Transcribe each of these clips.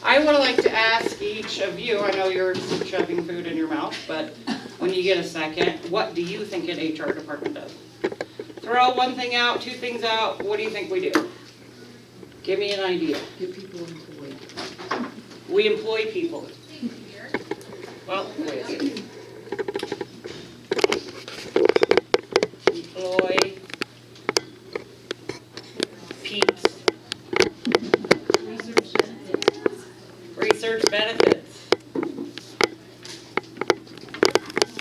I would like to ask each of you, I know you're shoving food in your mouth, but when you get a second, what do you think an HR department does? Throw one thing out, two things out, what do you think we do? Give me an idea. Get people employed. We employ people. Well, wait a second. Employ peeps. Research benefits.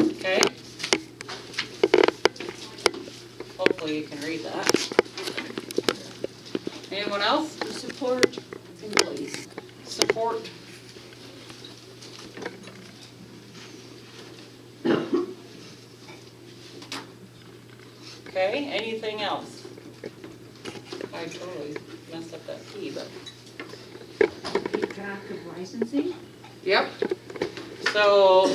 Okay. Hopefully you can read that. Anyone else? Support employees. Support. Okay, anything else? I totally messed up that key, but. Keep track of licensing. Yep. So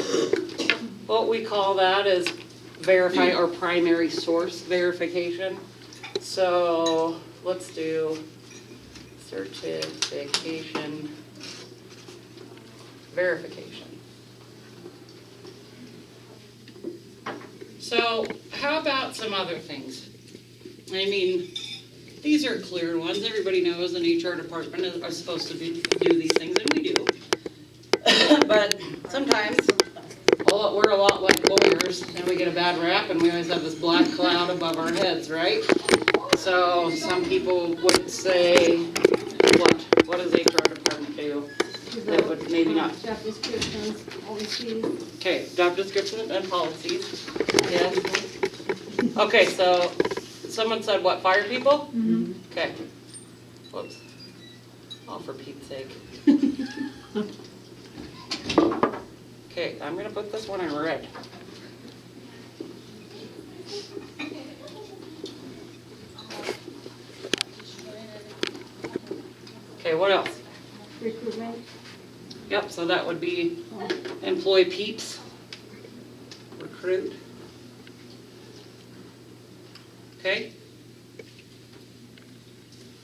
what we call that is verify or primary source verification. So let's do certification verification. So how about some other things? I mean, these are clear ones. Everybody knows an HR department is supposed to do these things, and we do. But sometimes we're a lot like lawyers, and we get a bad rap, and we always have this black cloud above our heads, right? So some people would say, what does HR department do? That would maybe not. Job descriptions, policies. Okay, job description and policies. Yes. Okay, so someone said what, fire people? Mm-hmm. Okay. Whoops. Oh, for Pete's sake. Okay, I'm gonna put this one in red. Okay, what else? Recruitment. Yep, so that would be employ peeps, recruit. Okay,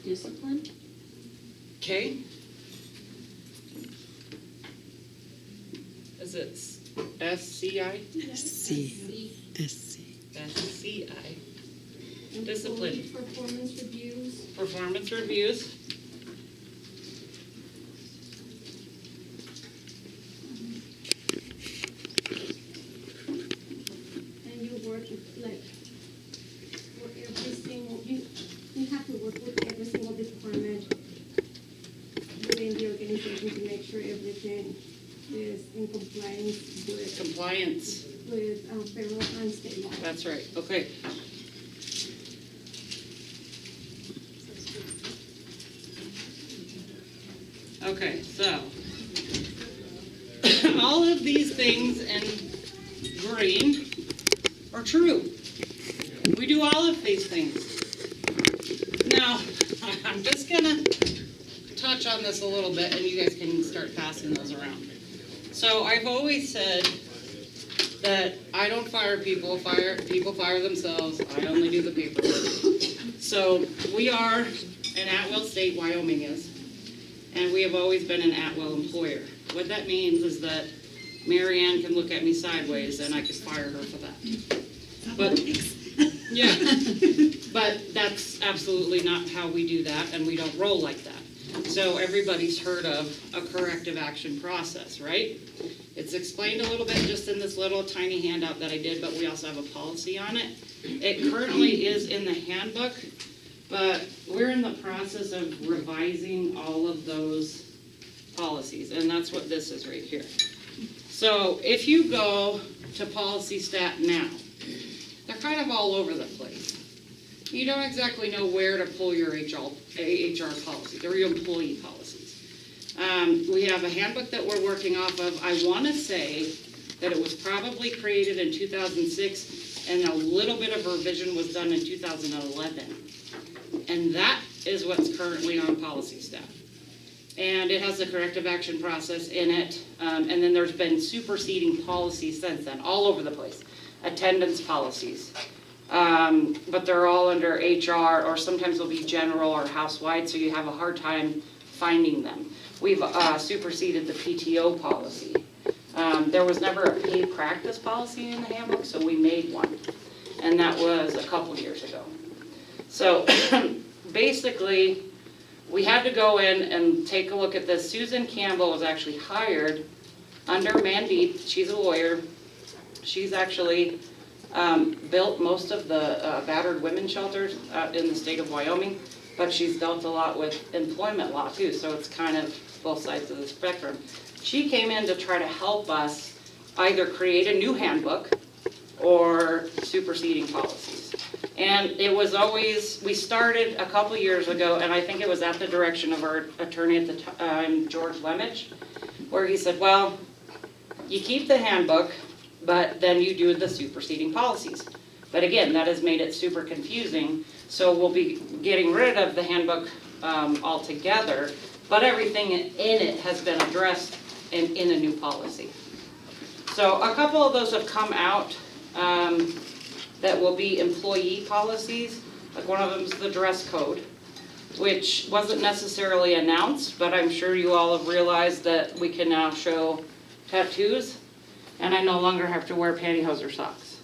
Discipline. okay. Is it SCI? SCI. Discipline. Performance reviews. Performance reviews. And you work with, like, for every single, you have to work with every single department within the organization to make sure everything is in compliance with. Compliance. With federal and state law. That's right, okay. Okay, so all of these things in green are true. We do all of these things. Now, I'm just gonna touch on this a little bit and you guys can start passing those around. So I've always said that I don't fire people, people fire themselves. I only do the paperwork. So we are an at-will state, Wyoming is, and we have always been an at-will employer. What that means is that Mary Ann can look at me sideways and I could fire her for that. But, yeah, but that's absolutely not how we do that, and we don't roll like that. So everybody's heard of a corrective action process, right? It's explained a little bit just in this little tiny handout that I did, but we also have a policy on it. It currently is in the handbook, but we're in the process of revising all of those policies, and that's what this is right here. So if you go to policy stat now, they're kind of all over the place. You don't exactly know where to pull your HR policies or your employee policies. We have a handbook that we're working off of. I want to say that it was probably created in 2006 and a little bit of revision was done in 2011. And that is what's currently on policy staff. And it has the corrective action process in it. And then there's been superseding policies since then, all over the place. Attendance policies. But they're all under HR, or sometimes they'll be general or housewide, so you have a hard time finding them. we've superseded the PTO policy. There was never a pay practice policy in the handbook, so we made one. And that was a couple years ago. So basically, we had to go in and take a look at this. Susan Campbell was actually hired under Mandeep. She's a lawyer. She's actually built most of the battered women shelters in the state of Wyoming, but she's dealt a lot with employment law too, so it's kind of both sides of the spectrum. She came in to try to help us either create a new handbook or superseding policies. And it was always, we started a couple years ago, and I think it was at the direction of our attorney at the time, George Lemich, where he said, well, you keep the handbook, but then you do the superseding policies. But again, that has made it super confusing, so we'll be getting rid of the handbook altogether, but everything in it has been addressed in a new policy. So a couple of those have come out that will be employee policies. Like one of them is the dress code, which wasn't necessarily announced, but I'm sure you all have realized that we can now show tattoos, and I no longer have to wear pantyhose or socks.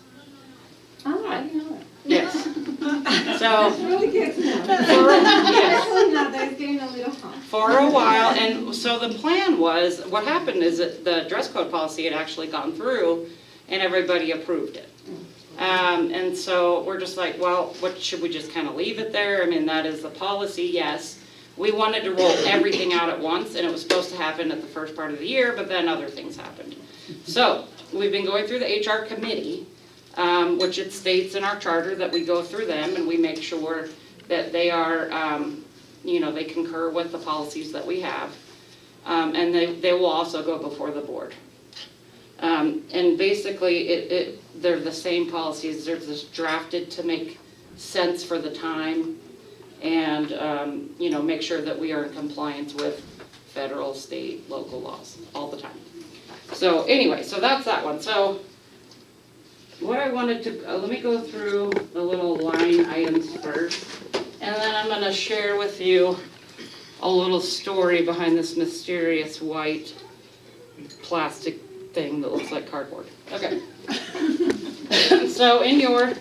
Oh, I didn't know that. Yes. That's So really good to know. yes, Especially now that it's getting a little hot. for a while, and so the plan was, what happened is that the dress code policy had actually gone through and everybody approved it. And so we're just like, well, what, should we just kind of leave it there? I mean, that is the policy, yes. We wanted to roll everything out at once, and it was supposed to happen at the first part of the year, but then other things happened. So we've been going through the HR committee, which it states in our charter that we go through them and we make sure that they are, they concur with the policies that we have. And they will also go before the board. And basically, they're the same policies. They're just drafted to make sense for the time and, make sure that we are in compliance with federal, state, local laws all the time. So anyway, so that's that one. So what I wanted to, let me go through the little line items first, and then I'm going to share with you a little story behind this mysterious white plastic thing that looks like cardboard. Okay. So in your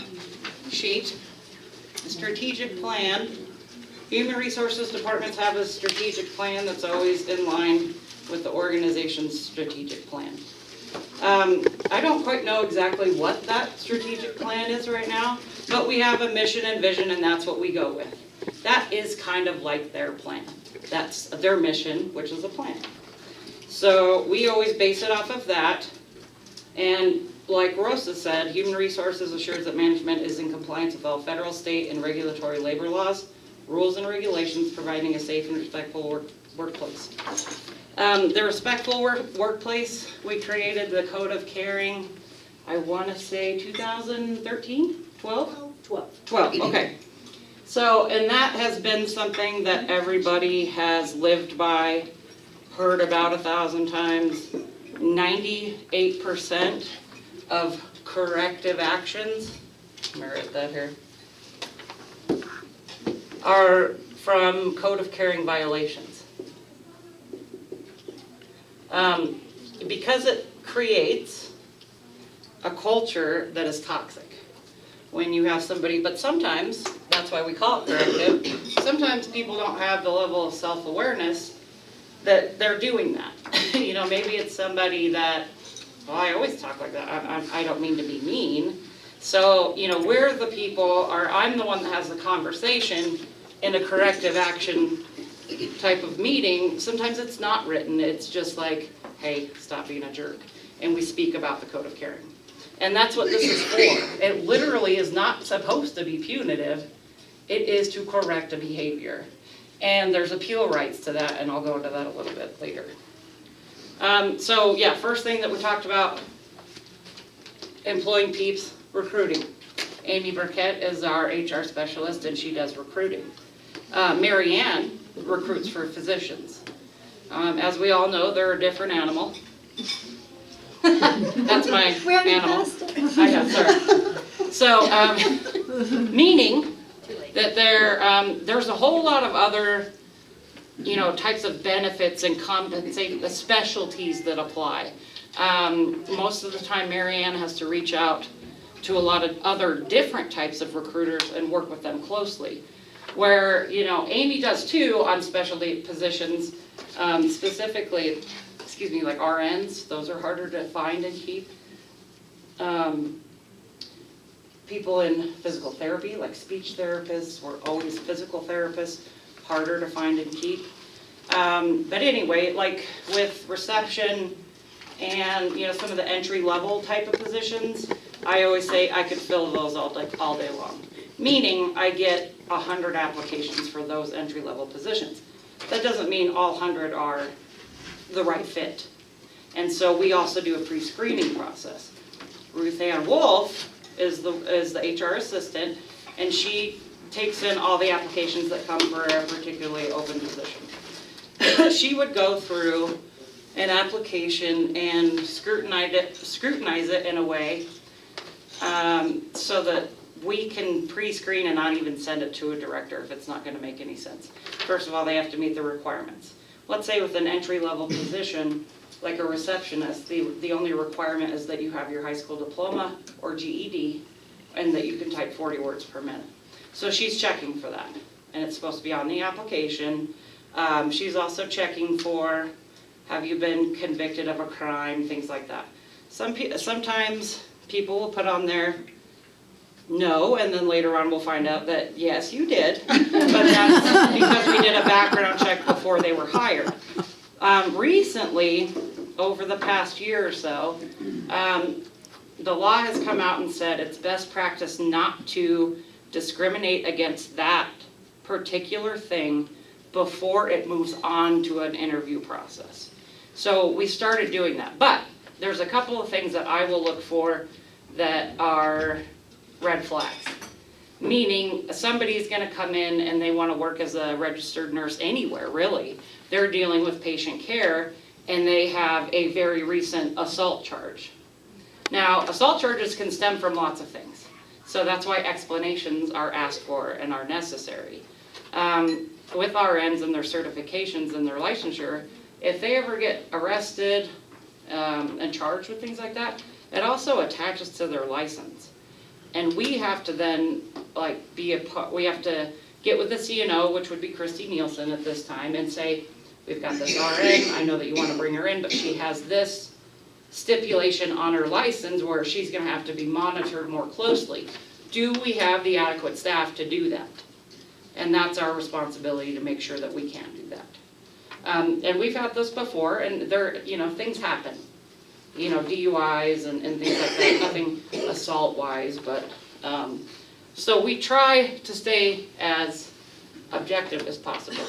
sheet, strategic plan. Human Resources departments have a strategic plan that's always in line with the organization's strategic plan. I don't quite know exactly what that strategic plan is right now, but we have a mission and vision, and that's what we go with. That is kind of like their plan. That's their mission, which is a plan. So we always base it off of that. And like Rosa said, Human Resources assures that management is in compliance with all federal, state, and regulatory labor laws, rules, and regulations, providing a safe and respectful workplace. The respectful workplace, we created the Code of Caring, I want to say 2013, 12? 12, okay. So, and that has been something that everybody has lived by, heard about 1,000 times. 98% of corrective actions, let me write that here, are from Code of Caring violations. Because it creates a culture that is toxic. When you have somebody, but sometimes, that's why we call it corrective, sometimes people don't have the level of self-awareness that they're doing that. Maybe it's somebody that, well, I always talk like that, I don't mean to be mean. So, we're the people, or I'm the one that has the conversation in a corrective action type of meeting. Sometimes it's not written, it's just like, hey, stop being a jerk. And we speak about the Code of Caring. And that's what this is for. It literally is not supposed to be punitive. It is to correct a behavior. And there's appeal rights to that, and I'll go into that a little bit later. So yeah, first thing that we talked about, employing peeps, recruiting. Amy Burkett is our HR specialist, and she does recruiting. Mary Ann recruits for physicians. As we all know, they're a different animal. That's my animal. I know, sorry. So, meaning that there's a whole lot of other types of benefits and compensate the specialties that apply. Most of the time, Marianne has to reach out to a lot of other different types of recruiters and work with them closely. Where, Amy does too on specialty positions, specifically, like RNs, those are harder to find and keep. People in physical therapy, like speech therapists, or always physical therapists, harder to find and keep. But anyway, like with reception and, some of the entry-level type of positions, I always say I could fill those all day long. Meaning I get 100 applications for those entry-level positions. That doesn't mean all 100 are the right fit. And so we also do a pre-screening process. Ruth Ann Wolf is the HR assistant, and she takes in all the applications that come for a particularly open position. She would go through an application and scrutinize it in a way so that we can pre-screen and not even send it to a director if it's not going to make any sense. First of all, they have to meet the requirements. Let's say with an entry-level position, like a receptionist, the only requirement is that you have your high school diploma or GED and that you can type 40 words per minute. So she's checking for that, and it's supposed to be on the application. She's also checking for, have you been convicted of a crime, things like that. Sometimes people will put on there, no, and then later on we'll find out that, yes, you did. But that's because we did a background check before they were hired. Recently, over the past year or so, the law has come out and said it's best practice not to discriminate against that particular thing before it moves on to an interview process. So we started doing that. But there's a couple of things that I will look for that are red flags. Meaning somebody's going to come in and they want to work as a registered nurse anywhere, really. They're dealing with patient care and they have a very recent assault charge. Now, assault charges can stem from lots of things. So that's why explanations are asked for and are necessary. With RNs and their certifications and their licensure, if they ever get arrested and charged with things like that, it also attaches to their license. And we have to then we have to get with the CNO, which would be Christy Nielsen at this time, and say, we've got this RN, I know that you want to bring her in, but she has this stipulation on her license where she's going to have to be monitored more closely. Do we have the adequate staff to do that? And that's our responsibility to make sure that we can do that. And we've had this before, and things happen. DUIs and things like that, nothing assault-wise, but so we try to stay as objective as possible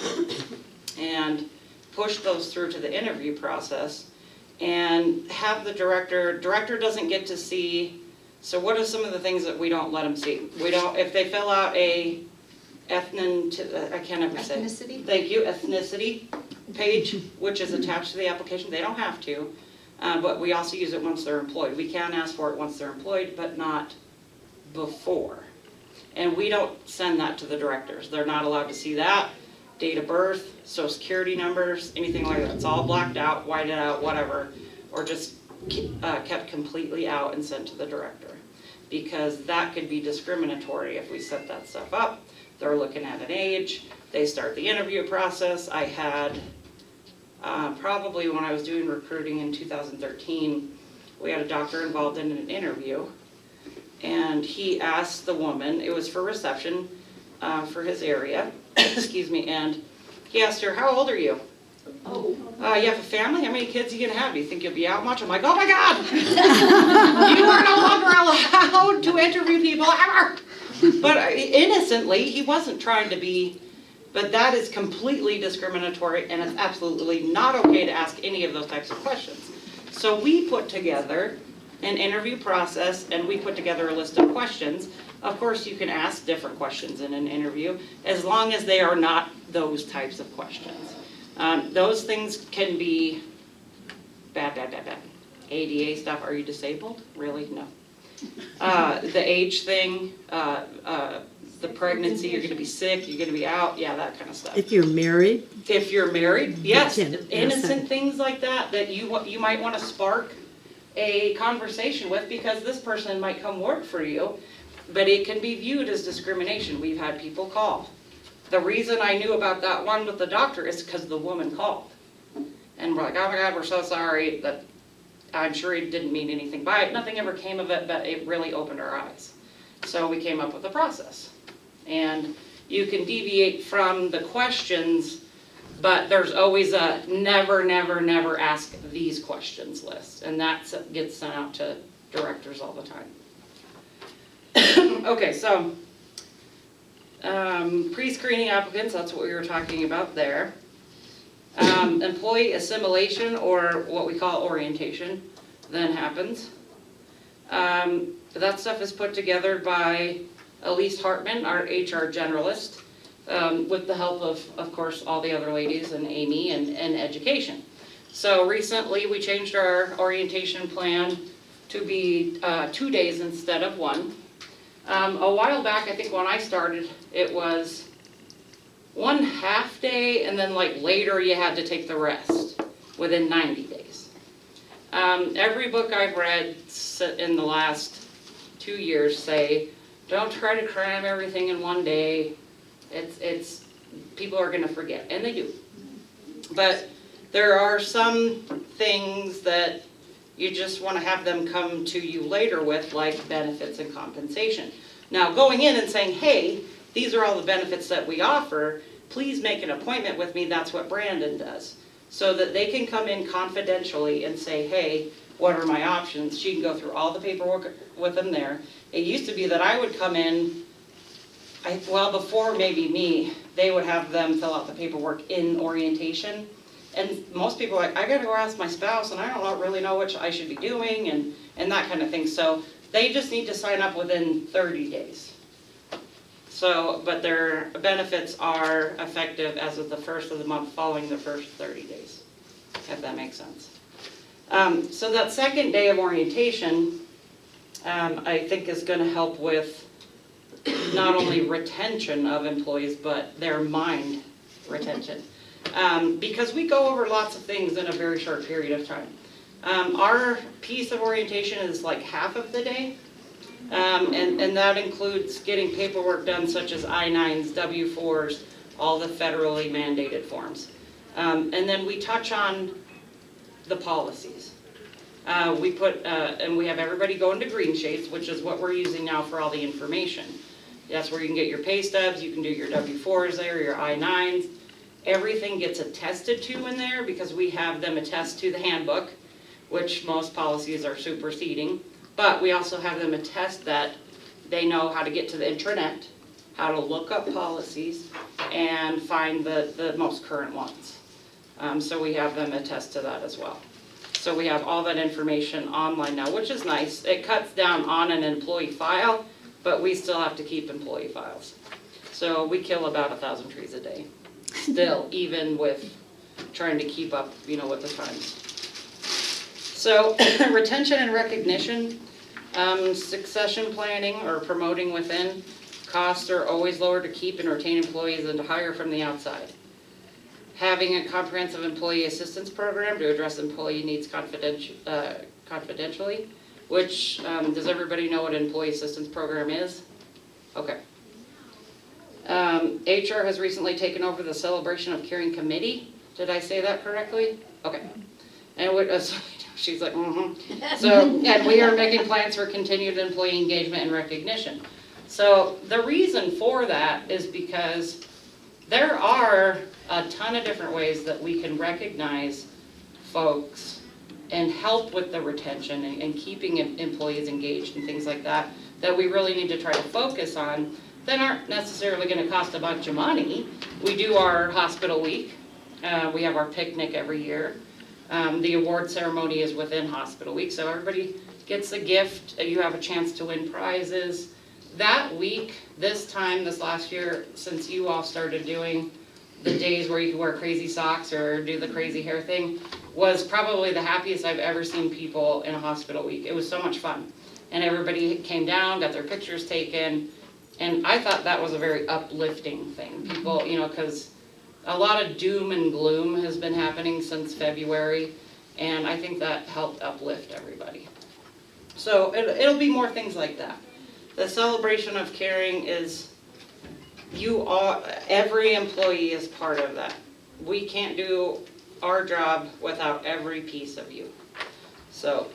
and push those through to the interview process and have the director doesn't get to see, so what are some of the things that we don't let them see? If they fill out a ethnicity, thank you, ethnicity page, which is attached to the application, they don't have to. But we also use it once they're employed. We can ask for it once they're employed, but not before. And we don't send that to the directors. They're not allowed to see that. Date of birth, social security numbers, anything like that. It's all blacked out, whited out, whatever, or just kept completely out and sent to the director. Because that could be discriminatory if we set that stuff up. They're looking at an age. They start the interview process. I had probably when I was doing recruiting in 2013, we had a doctor involved in an interview, and he asked the woman, it was for reception for his area, excuse me, and he asked her, how old are you? Oh. You have a family? How many kids are you going to have? Do you think you'll be out much? I'm like, oh my God! You are no longer allowed to interview people ever! But innocently, he wasn't trying to be. But that is completely discriminatory, and it's absolutely not okay to ask any of those types of questions. So we put together an interview process, and we put together a list of questions. Of course, you can ask different questions in an interview, as long as they are not those types of questions. Those things can be bad. ADA stuff, are you disabled? Really? No. The age thing, the pregnancy, you're gonna be sick, you're gonna be out, yeah, that kind of stuff. If you're married, If you're married, yes, can ask innocent that. things like that, that you might wanna spark a conversation with, because this person might come work for you, but it can be viewed as discrimination. We've had people call. The reason I knew about that one with the doctor is because the woman called. And we're like, oh my God, we're so sorry, that I'm sure he didn't mean anything by it. Nothing ever came of it, but it really opened our eyes. So we came up with a process. And you can deviate from the questions, but there's always a never, never, never ask these questions list. And that gets sent out to directors all the time. Okay, so pre-screening applicants, that's what we were talking about there. Employee assimilation, or what we call orientation, then happens. That stuff is put together by Elise Hartman, our HR generalist, with the help of course, all the other ladies and Amy and education. So recently we changed our orientation plan to be 2 days instead of 1. A while back, I think when I started, it was 1 half day, and then like later you had to take the rest within 90 days. Every book I've read in the last 2 years say, don't try to cram everything in 1 day. It's people are gonna forget, and they do. But there are some things that you just wanna have them come to you later with, like benefits and compensation. Now, going in and saying, hey, these are all the benefits that we offer, please make an appointment with me, that's what Brandon does. So that they can come in confidentially and say, hey, what are my options? She can go through all the paperwork with them there. It used to be that I would come in, before maybe me, they would have them fill out the paperwork in orientation. And most people are like, I gotta go ask my spouse, and I don't really know what I should be doing, and that kind of thing. So they just need to sign up within 30 days. So, but their benefits are effective as of the first of the month following the first 30 days, if that makes sense. So that second day of orientation, I think is gonna help with not only retention of employees, but their mind retention. Because we go over lots of things in a very short period of time. Our piece of orientation is like half of the day. And that includes getting paperwork done such as I-9s, W-4s, all the federally mandated forms. And then we touch on the policies. And we have everybody go into green shades, which is what we're using now for all the information. That's where you can get your pay stubs, you can do your W-4s there, your I-9s. Everything gets attested to in there because we have them attest to the handbook, which most policies are superseding. But we also have them attest that they know how to get to the intranet, how to look up policies, and find the most current ones. So we have them attest to that as well. So we have all that information online now, which is nice. It cuts down on an employee file, but we still have to keep employee files. So we kill about 1,000 trees a day, still, even with trying to keep up, with the times. So retention and recognition, succession planning or promoting within, costs are always lower to keep and retain employees than to hire from the outside. Having a comprehensive employee assistance program to address employee needs confidentially, which, does everybody know what an employee assistance program is? Okay. HR has recently taken over the Celebration of Caring Committee. Did I say that correctly? Okay. And she's like, So, and we are making plans for continued employee engagement and recognition. So the reason for that is because there are a ton of different ways that we can recognize folks and help with the retention and keeping employees engaged and things like that, that we really need to try to focus on, that aren't necessarily going to cost a bunch of money. We do our hospital week. We have our picnic every year. The award ceremony is within hospital week, so everybody gets a gift. You have a chance to win prizes. That week, this last year, since you all started doing the days where you can wear crazy socks or do the crazy hair thing, was probably the happiest I've ever seen people in a hospital week. It was so much fun. And everybody came down, got their pictures taken, And I thought that was a very uplifting thing. People, because a lot of doom and gloom has been happening since February, and I think that helped uplift everybody. So it'll be more things like that. The celebration of caring is every employee is part of that. We can't do our job without every piece of you. So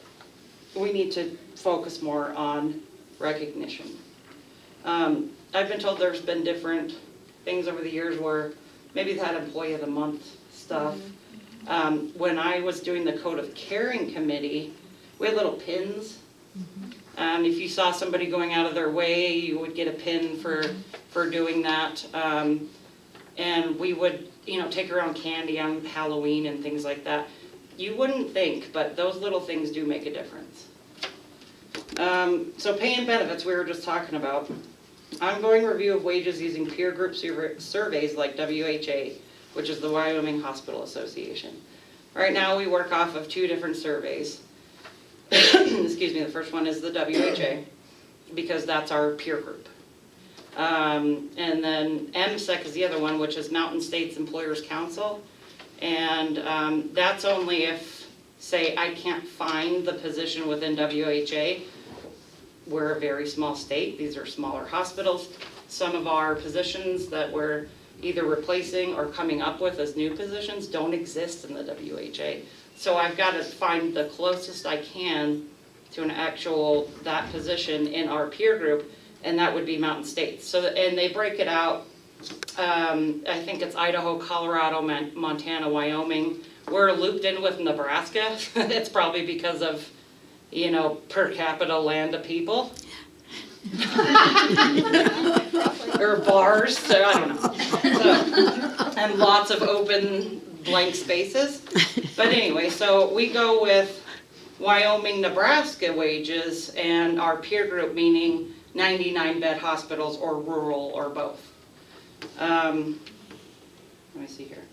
we need to focus more on recognition. I've been told there's been different things over the years where maybe that employee of the month stuff. When I was doing the Code of Caring Committee, we had little pins. If you saw somebody going out of their way, you would get a pin for doing that. And we would, take around candy on Halloween and things like that. You wouldn't think, but those little things do make a difference. So pay and benefits we were just talking about. Ongoing review of wages using peer group surveys like WHA, which is the Wyoming Hospital Association. Right now we work off of 2 different surveys. Excuse me, the first one is the WHA, because that's our peer group. And then MSEC is the other one, which is Mountain States Employers Council. And that's only if, say, I can't find the position within WHA. We're a very small state. These are smaller hospitals. Some of our positions that we're either replacing or coming up with as new positions don't exist in the WHA. So I've got to find the closest I can to that position in our peer group, and that would be Mountain States. So, and they break it out. I think it's Idaho, Colorado, Montana, Wyoming. We're looped in with Nebraska. It's probably because of, per capita land of people. Or bars, so I don't know. And lots of open blank spaces. But anyway, so we go with Wyoming, Nebraska wages and our peer group, meaning 99-bed hospitals or rural or both. Let me see here.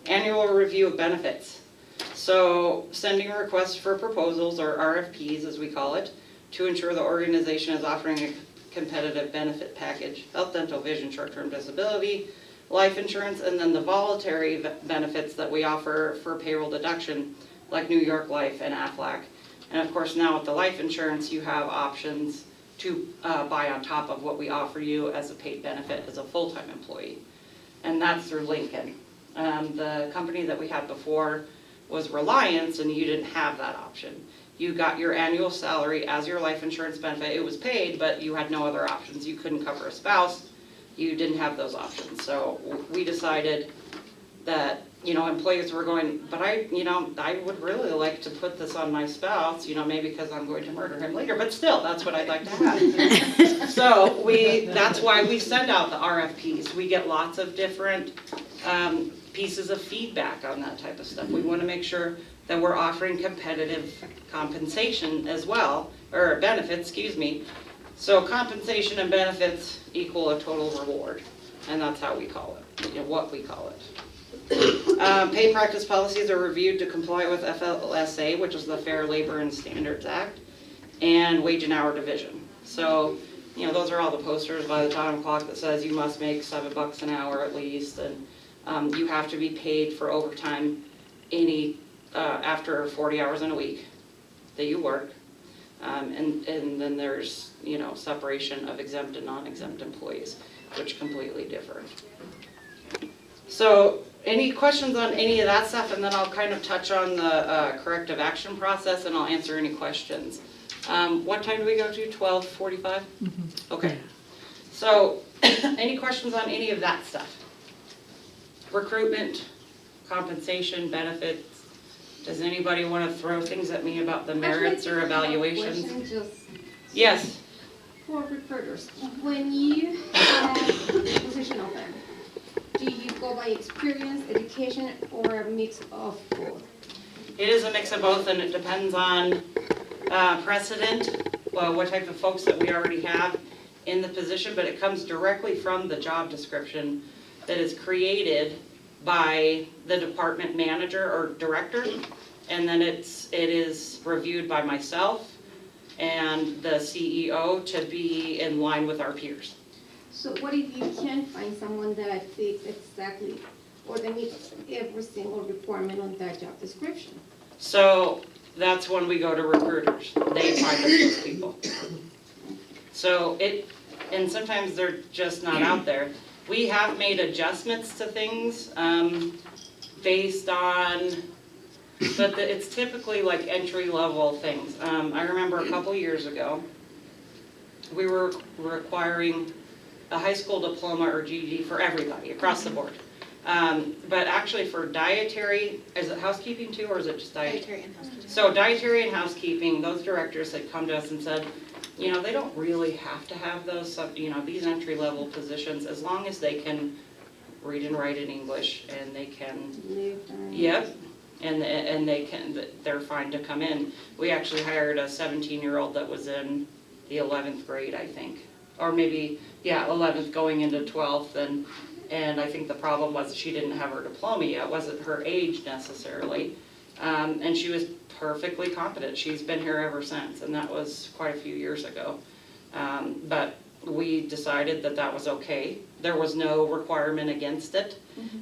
Annual review of benefits. So sending requests for proposals, or RFPs as we call it, to ensure the organization is offering a competitive benefit package, health, dental, vision, short-term disability, life insurance, and then the voluntary benefits that we offer for payroll deduction, like New York Life and AFLAC. And of course now with the life insurance, you have options to buy on top of what we offer you as a paid benefit as a full-time employee. And that's through Lincoln. The company that we had before was Reliance, and you didn't have that option. You got your annual salary as your life insurance benefit. It was paid, but you had no other options. You couldn't cover a spouse. You didn't have those options. So we decided that, employees were going, but I would really like to put this on my spouse, maybe because I'm going to murder him later, but still, that's what I'd like to have. So that's why we send out the RFPs. We get lots of different pieces of feedback on that type of stuff. We want to make sure that we're offering competitive compensation as well, or benefits, excuse me. So compensation and benefits equal a total reward, and that's how we call it, what we call it. Pay practice policies are reviewed to comply with FLSA, which is the Fair Labor and Standards Act, and wage and hour division. So, those are all the posters by the time clock that says you must make $7 an hour at least, and you have to be paid for overtime after 40 hours in a week that you work. And then there's, separation of exempt and non-exempt employees, which completely differ. So any questions on any of that stuff, and then I'll kind of touch on the corrective action process, and I'll answer any questions. What time do we go to? 12:45? Mm-hmm. Okay. So any questions on any of that stuff? Recruitment, compensation, benefits. Does anybody want to throw things at me about the merits or evaluations? Yes. For recruiters, when you have a position open, do you go by experience, education, or a mix of both? It is a mix of both, and it depends on precedent, what type of folks that we already have in the position, but it comes directly from the job description that is created by the department manager or director, and then it is reviewed by myself and the CEO to be in line with our peers. So what if you can find someone that fits exactly, or that meets every single requirement on that job description? So that's when we go to recruiters. They find us those people. So and sometimes they're just not out there. We have made adjustments to things based on, but it's typically like entry-level things. I remember a couple years ago, we were requiring a high school diploma or GED for everybody across the board. But actually for dietary, is it housekeeping too, or is it just dietary? and housekeeping. So dietary and housekeeping, those directors had come to us and said, you know, they don't really have to have those, these entry-level positions, as long as they can read and write in English and they can, yep, and they're fine to come in. We actually hired a 17-year-old that was in the 11th grade, I think, or maybe, 11th going into 12th, and I think the problem was she didn't have her diploma yet. It wasn't her age necessarily, and she was perfectly competent. She's been here ever since, and that was quite a few years ago. But we decided that that was okay. There was no requirement against it,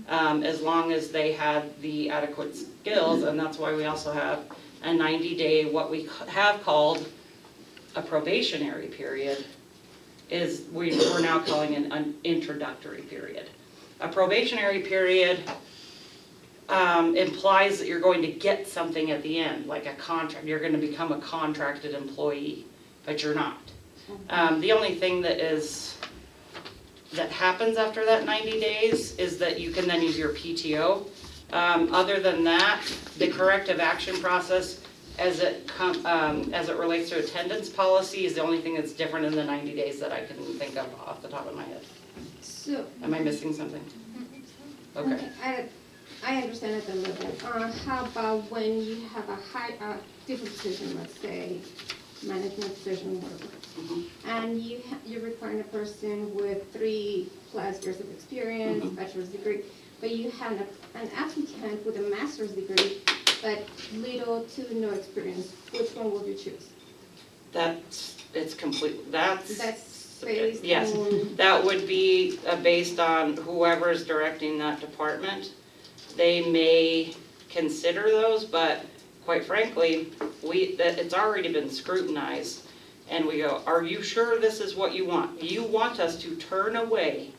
as long as they had the adequate skills, and that's why we also have a 90-day, what we have called a probationary period, is we're now calling an introductory period. A probationary period implies that you're going to get something at the end, like a contract. You're going to become a contracted employee, but you're not. The only thing that happens after that 90 days is that you can then use your PTO. Other than that, the corrective action process as it relates to attendance policy is the only thing that's different in the 90 days that I can think of off the top of my head. So. Am I missing something? Okay. I understand at the level. How about when you have a different position, let's say management position, whatever, and you're requiring a person with 3+ years of experience, bachelor's degree, but you have an applicant with a master's degree, but little to no experience. Which one would you choose? That's based yes, on. that would be based on whoever's directing that department. They may consider those, but quite frankly, it's already been scrutinized, and we go, are you sure this is what you want? You want us to turn away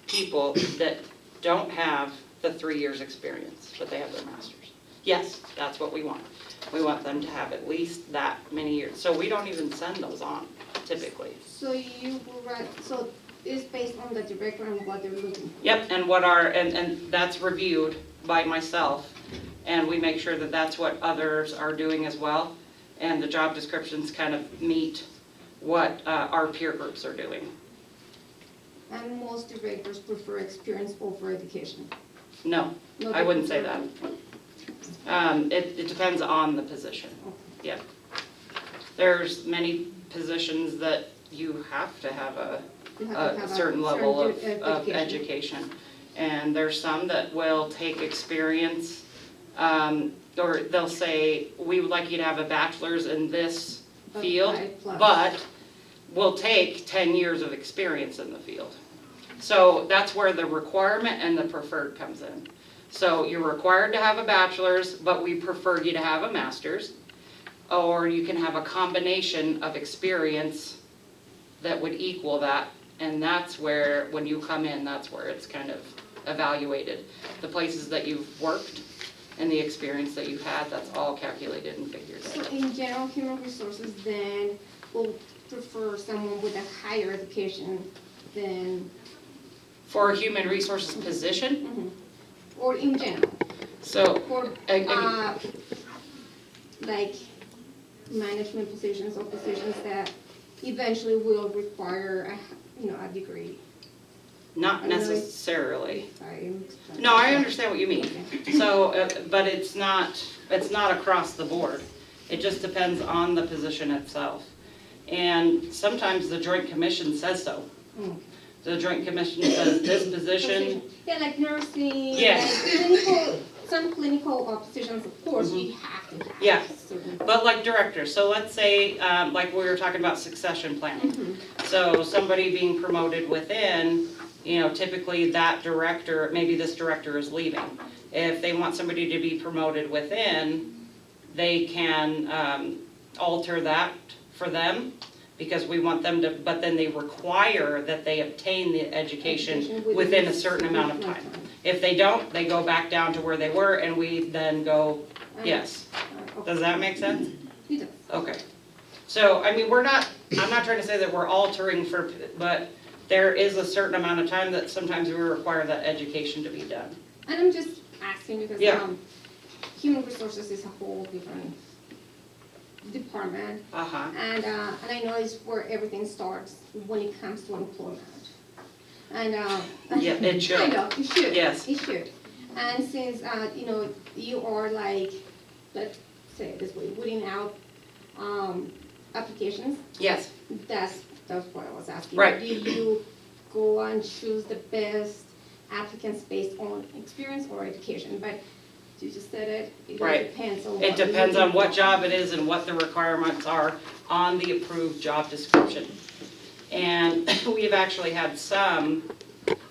people that don't have the 3 years experience, but they have their master's? Yes, that's what we want. We want them to have at least that many years. So we don't even send those on, typically. So so it's based on the director and what they're looking for? Yep, and that's reviewed by myself, and we make sure that that's what others are doing as well, and the job descriptions kind of meet what our peer groups are doing. And most directors prefer experience over education? No, I wouldn't say that. It depends on the position. Yeah. There's many positions that you have to have a certain level of education. And there's some that will take experience, or they'll say, we would like you to have a bachelor's in this field, but we'll take 10 years of experience in the field. So that's where the requirement and the preferred comes in. So you're required to have a bachelor's, but we prefer you to have a master's, or you can have a combination of experience that would equal that, and that's where, when you come in, that's where it's kind of evaluated. The places that you've worked and the experience that you've had, that's all calculated and figured out. So in general, human resources then will prefer someone with a higher education than? For a human resources position? Or in general? So, for like management positions or positions that eventually will require a degree. not necessarily. Sorry. No, I understand what you mean. So, but it's not across the board. It just depends on the position itself. And sometimes the Joint Commission says so. The Joint Commission says this position. Yeah, like nursing. Yes. Like some clinical positions, of course, you have to have. Yeah. Certain. But like directors, so let's say, like we were talking about succession planning. So somebody being promoted within, you know, typically that director, maybe this director is leaving. If they want somebody to be promoted within, they can alter that for them, because we want them to, but then they require that they obtain the education within a certain amount of time. If they don't, they go back down to where they were, and we then go, yes. Does that make sense? It does. Okay. So, I mean, I'm not trying to say that we're altering but there is a certain amount of time that sometimes we require that education to be done. And I'm just asking because Yeah. human resources is a whole different department. Uh-huh. And I know it's where everything starts when it comes to employment. And Yeah, it should. I know, it should. Yes. It should. And since, you know, you are like, let's say it this way, putting out applications, Yes. that's what I was asking. Right. Do you go and choose the best applicants based on experience or education? But you just said it Right. depends on what. It depends on what job it is and what the requirements are on the approved job description. And we've actually had some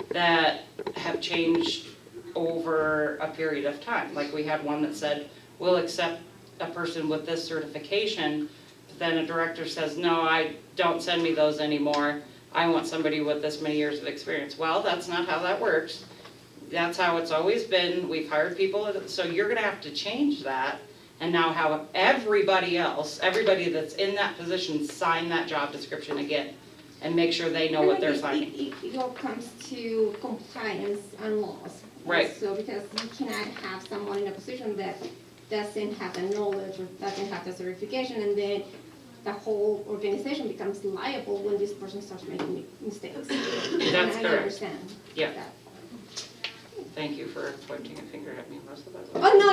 that have changed over a period of time. Like we had one that said, we'll accept a person with this certification, but then a director says, no, don't send me those anymore. I want somebody with this many years of experience. Well, that's not how that works. That's how it's always been. We've hired people, so you're gonna have to change that and now have everybody that's in that position sign that job description again and make sure they know what they're signing. It all comes to compliance and laws. Right. So because you cannot have someone in a position that doesn't have the knowledge or doesn't have the certification, and then the whole organization becomes liable when this person starts making mistakes. That's I correct. understand. Yeah. that. Thank you for pointing a finger at me most of that. Oh, no.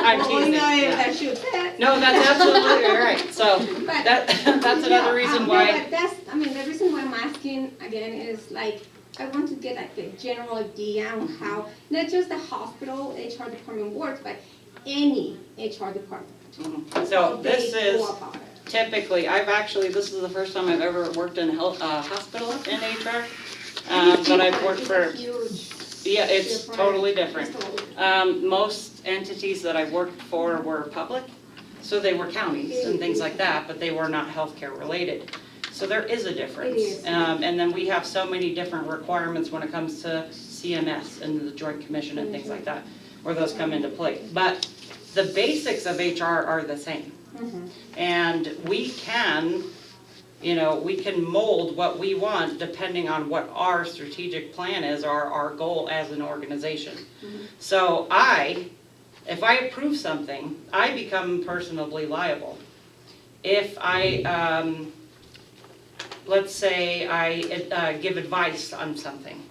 I'm Only teasing. I Yeah. that should that. No, that's absolutely right. So But- that's another Yeah, reason no, why. but the reason why I'm asking again is like, I want to get like the general idea on how, not just the hospital HR department works, but any HR department. Mhm. So How this they is go about it. typically, this is the first time I've ever worked in a hospital in HR. But I've worked It's for, a huge yeah, it's difference. totally different. It's totally different. Most entities that I worked for were public, so they were counties and things like that, but they were not healthcare related. So there is a difference. It is. And then we have so many different requirements when it comes to CMS and the Joint Commission and things like that, where those come into play. But the basics of HR are the same. Mhm. And we can mold what we want depending on what our strategic plan is, or our goal as an organization. So if I approve something, I become personally liable. If let's say I give advice on something,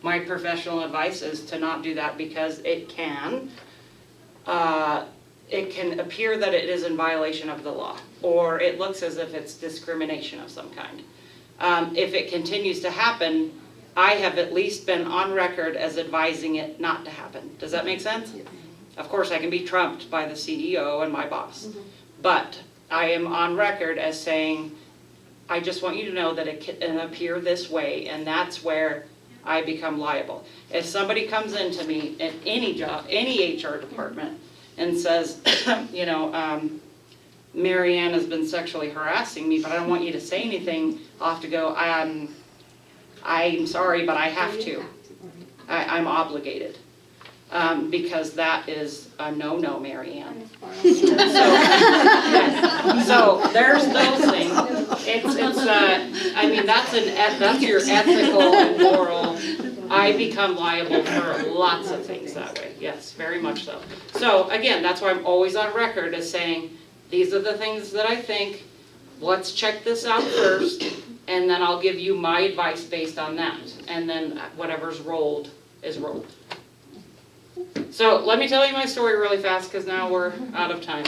my professional advice is to not do that because it can appear that it is in violation of the law, or it looks as if it's discrimination of some kind. If it continues to happen, I have at least been on record as advising it not to happen. Does that make sense? Of course, I can be trumped by the CEO and my boss, but I am on record as saying, I just want you to know that it can appear this way, and that's where I become liable. If somebody comes into me at any job, any HR department, and says, Mary Ann has been sexually harassing me, but I don't want you to say anything, I'll have to go, I'm sorry, but I have to. I'm obligated. Because that is a no-no, Mary Ann. So there's those things. That's your ethical and moral. I become liable for lots of things that way. Yes, very much so. So again, that's why I'm always on record as saying, these are the things that I think. Let's check this out first, and then I'll give you my advice based on that. And then whatever's rolled is rolled. So let me tell you my story really fast because now we're out of time.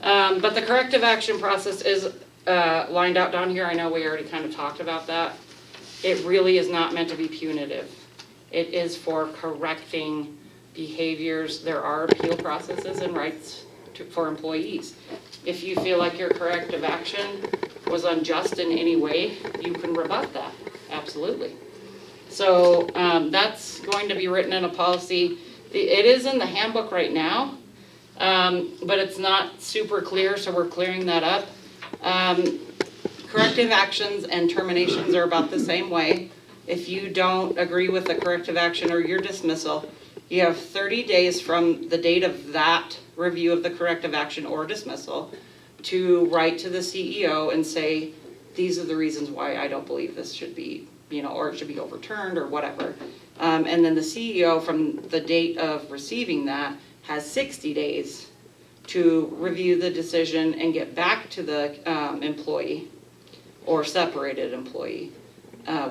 But the corrective action process is lined out down here. I know we already kind of talked about that. It really is not meant to be punitive. It is for correcting behaviors. There are appeal processes and rights for employees. If you feel like your corrective action was unjust in any way, you can rebut that, absolutely. So that's going to be written in a policy. It is in the handbook right now, but it's not super clear, so we're clearing that up. Corrective actions and terminations are about the same way. If you don't agree with the corrective action or your dismissal, you have 30 days from the date of that review of the corrective action or dismissal to write to the CEO and say, these are the reasons why I don't believe this should be, or it should be overturned or whatever. And then the CEO from the date of receiving that has 60 days to review the decision and get back to the employee or separated employee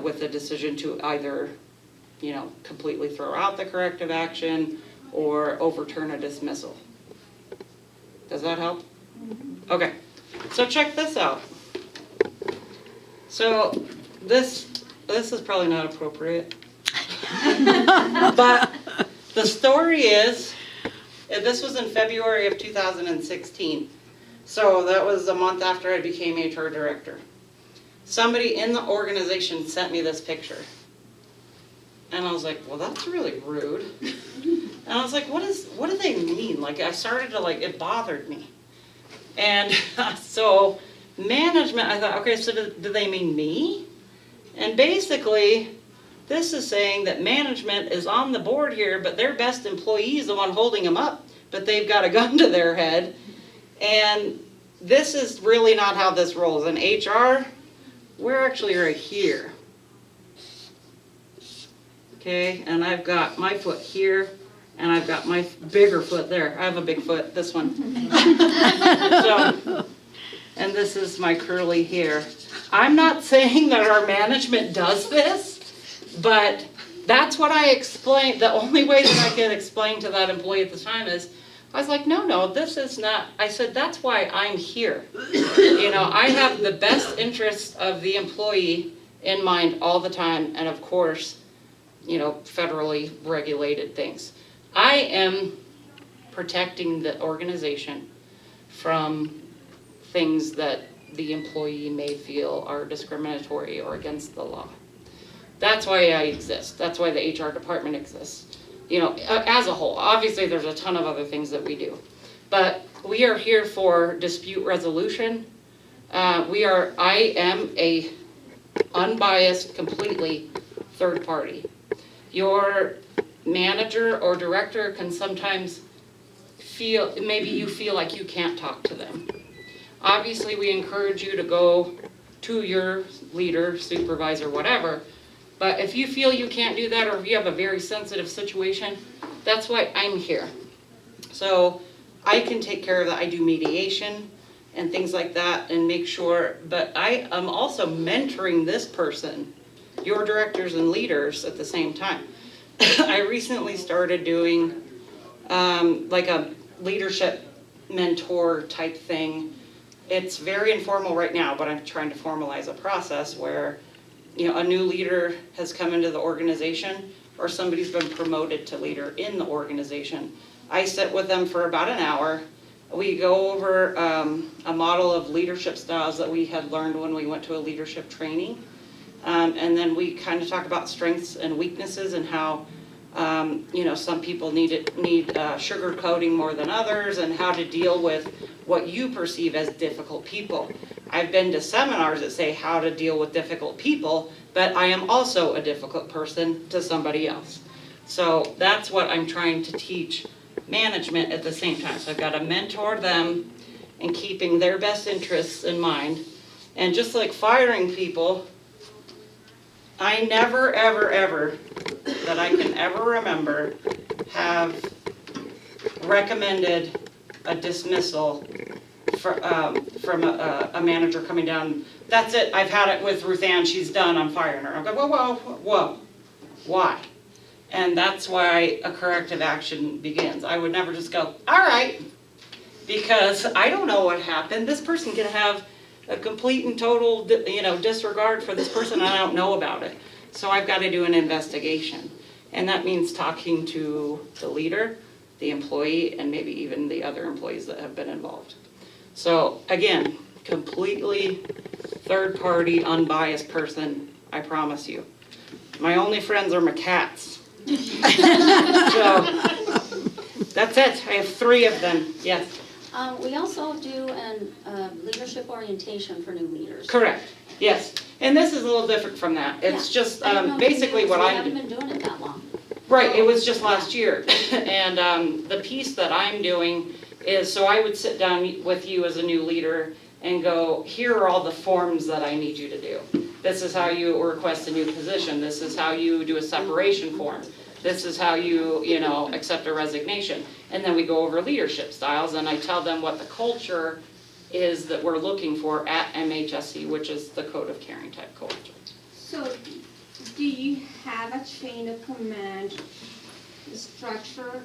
with a decision to either, completely throw out the corrective action or overturn a dismissal. Does that help? Okay, so check this out. So this is probably not appropriate, but the story is, this was in February of 2016. So that was a month after I became HR director. Somebody in the organization sent me this picture. And I was like, well, that's really rude. And I was like, what do they mean? Like, I started to, it bothered me. And so management, I thought, okay, so do they mean me? And basically, this is saying that management is on the board here, but their best employee is the one holding them up, but they've got a gun to their head. And this is really not how this rolls. In HR, we're actually right here. Okay, and I've got my foot here, and I've got my bigger foot there. I have a big foot, this one. So, and this is my curly hair. I'm not saying that our management does this, but that's what I explained. The only way that I could explain to that employee at the time is, I was like, no, this is not, I said, that's why I'm here. I have the best interests of the employee in mind all the time, and of course, federally regulated things. I am protecting the organization from things that the employee may feel are discriminatory or against the law. That's why I exist. That's why the HR department exists. As a whole, obviously there's a ton of other things that we do, but we are here for dispute resolution. I am a unbiased, completely third party. Your manager or director can sometimes maybe you feel like you can't talk to them. Obviously, we encourage you to go to your leader, supervisor, whatever, but if you feel you can't do that, or if you have a very sensitive situation, that's why I'm here. So I can take care of that. I do mediation and things like that and make sure, but I am also mentoring this person, your directors and leaders at the same time. I recently started doing like a leadership mentor type thing. It's very informal right now, but I'm trying to formalize a process where a new leader has come into the organization or somebody's been promoted to leader in the organization. I sit with them for about an hour. We go over a model of leadership styles that we had learned when we went to a leadership training. And then we kind of talk about strengths and weaknesses and how, some people need sugar coating more than others, and how to deal with what you perceive as difficult people. I've been to seminars that say how to deal with difficult people, but I am also a difficult person to somebody else. So that's what I'm trying to teach management at the same time. So I've got to mentor them and keeping their best interests in mind. And just like firing people, I never, ever, ever, that I can ever remember, have recommended a dismissal from a manager coming down. That's it, I've had it with Ruth Ann, she's done, I'm firing her. I'm going, whoa, why? And that's why a corrective action begins. I would never just go, all right, because I don't know what happened. This person can have a complete and total, disregard for this person, and I don't know about it. So I've got to do an investigation. And that means talking to the leader, the employee and maybe even the other employees that have been involved. So again, completely third-party, unbiased person, I promise you. My only friends are my cats. So that's it. I have 3 of them. Yes. We also do an leadership orientation for new leaders. Correct. Yes. And this is a little different from that. It's Yeah. just I don't know if basically you what we I'm haven't been doing it that long. Right, it was just last year. And the piece that I'm doing is, so I would sit down with you as a new leader and go, here are all the forms that I need you to do. This is how you request a new position. This is how you do a separation form. This is how you accept a resignation. And then we go over leadership styles, and I tell them what the culture is that we're looking for at MHSC, which is the code of caring type culture. So, do you have a chain of command structure?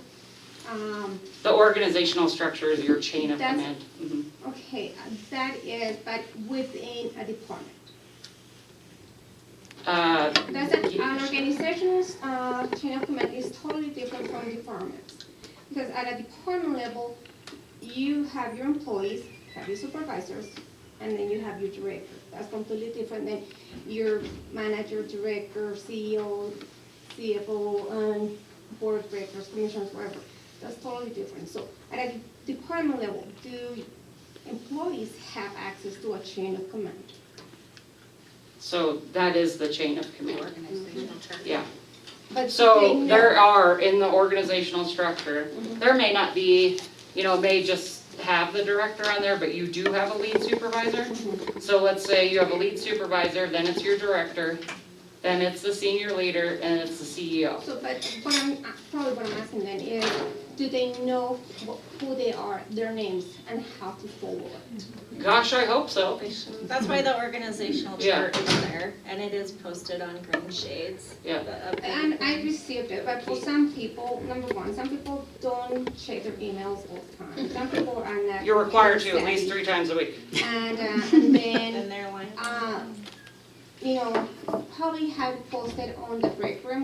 The organizational structure is your chain of That's- command. Mhm. Okay, that is, but within a department. That's an organizational chain of command is totally different from departments. Because at a department level, you have your employees, have your supervisors, and then you have your director. That's completely different than your manager, director, CEO, CFO, and board of directors, commissioners, whatever. That's totally different. So at a department level, do employees have access to a chain of command? So that is the chain of command. Organizational chart. Yeah. But So they know- there are, in the organizational structure, there may not be, may just have the director on there, but you do have a lead supervisor. So let's say you have a lead supervisor, then it's your director, then it's the senior leader, and it's the CEO. So, but what I'm asking then is, do they know who they are, their names, and how to follow it? Gosh, I hope so. That's why the organizational Yeah. chart is there, and it is posted on Green Shades. Yeah. the updated And I one. received it, but for some people, number one, some people don't check their emails all the time. Some people are not. You're required to at savvy. least 3 times a week. And And then, they're like, probably have it posted on the break room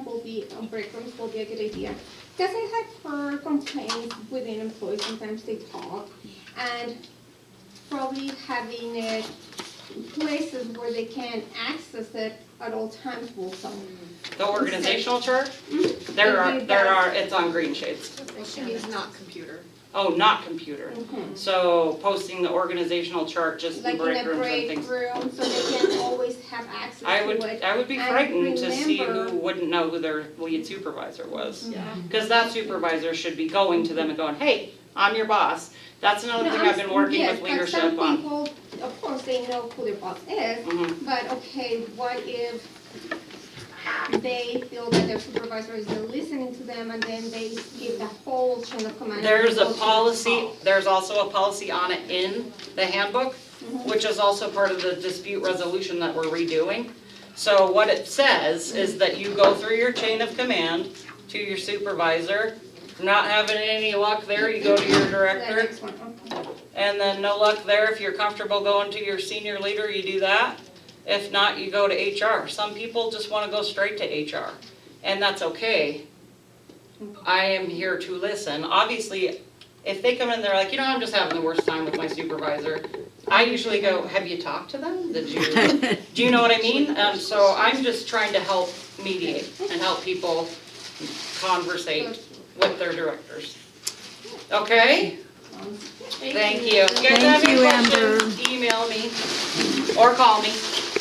break rooms will be a good idea. Because I have heard complaints within employees, sometimes they talk, and probably having it places where they can access it at all times will help. The organizational chart, Mhm. there are, it's on Green Shades. it's not computer. Oh, not computer. Mhm. So posting the organizational chart just in Like break in a rooms and break things. room, so they can always have access I to it. would be And frightened to see remember- who wouldn't know who their lead supervisor was. Yeah. Because that supervisor should be going to them and going, hey, I'm your boss. That's another thing I've been working with leadership Yes, but some on. people, of course, they know who their boss is, Mhm. but okay, what if they feel that their supervisor is not listening to them and then they give the whole chain of command? There's a goes to the policy, top? there's also a policy on it in the handbook, which is also part of the dispute resolution that we're redoing. So what it says is that you go through your chain of command to your supervisor. Not having any luck there, you go to your The director. next one, okay. And then no luck there, if you're comfortable going to your senior leader, you do that. If not, you go to HR. Some people just want to go straight to HR, and that's okay. I am here to listen. Obviously, if they come in, they're like, I'm just having the worst time with my supervisor. I usually go, have you talked to them? Do you know what I mean? So I'm just trying to help mediate and help people conversate with their directors. Okay? Thank you. If you guys have any questions, email me or call me.